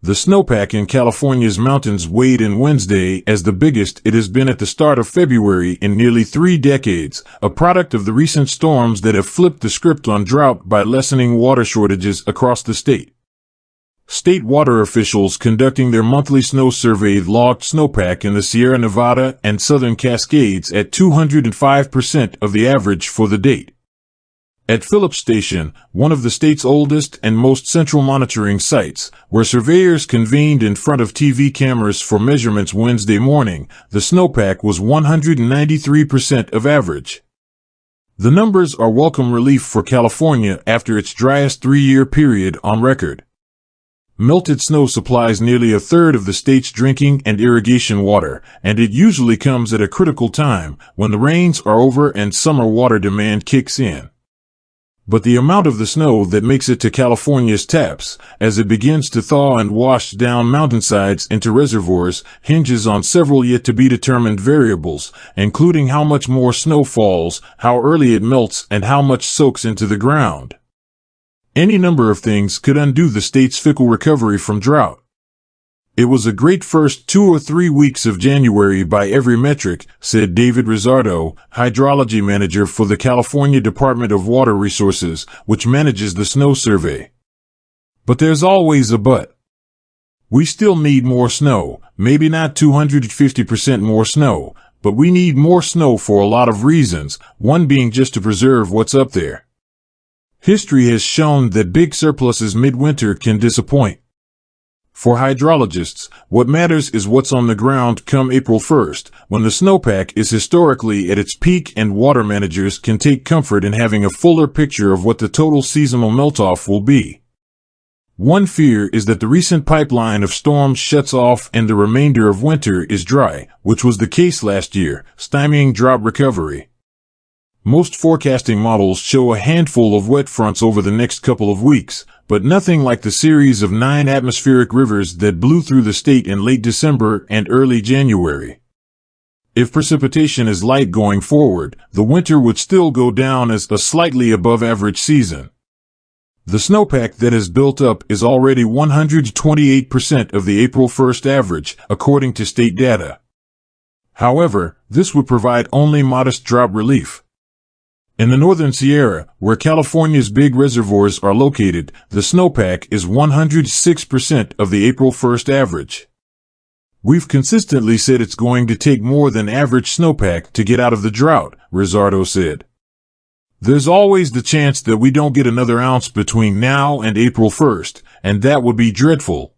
The snowpack in California's mountains weighed in Wednesday as the biggest it has been at the start of February in nearly 3 decades, a product of the recent storms that have flipped the script on drought by lessening water shortages across the state. State water officials conducting their monthly snow survey logged snowpack in the Sierra Nevada and Southern Cascades at 205% of the average for the date. At Phillips Station, one of the state's oldest and most central monitoring sites, where surveyors convened in front of TV cameras for measurements Wednesday morning, the snowpack was 193% of average. The numbers are welcome relief for California after its driest 3-year period on record. Melted snow supplies nearly a third of the state's drinking and irrigation water, and it usually comes at a critical time, when the rains are over and summer water demand kicks in. But the amount of the snow that makes it to California's taps, as it begins to thaw and wash down mountainsides into reservoirs, hinges on several yet-to-be-determined variables, including how much more snow falls, how early it melts, and how much soaks into the ground. Any number of things could undo the state's fickle recovery from drought. It was a great first 2 or 3 weeks of January by every metric, said David Rizzardo, hydrology manager for the California Department of Water Resources, which manages the snow survey. But there's always a but. We still need more snow, maybe not 250% more snow, but we need more snow for a lot of reasons, one being just to preserve what's up there. History has shown that big surpluses midwinter can disappoint. For hydrologists, what matters is what's on the ground come April 1st, when the snowpack is historically at its peak and water managers can take comfort in having a fuller picture of what the total seasonal melt-off will be. One fear is that the recent pipeline of storms shuts off and the remainder of winter is dry, which was the case last year, stymieing drought recovery. Most forecasting models show a handful of wet fronts over the next couple of weeks, but nothing like the series of 9 atmospheric rivers that blew through the state in late December and early January. If precipitation is light going forward, the winter would still go down as a slightly above average season. The snowpack that has built up is already 128% of the April 1st average, according to state data. However, this would provide only modest drought relief. In the northern Sierra, where California's big reservoirs are located, the snowpack is 106% of the April 1st average. We've consistently said it's going to take more than average snowpack to get out of the drought, Rizzardo said. There's always the chance that we don't get another ounce between now and April 1st, and that would be dreadful,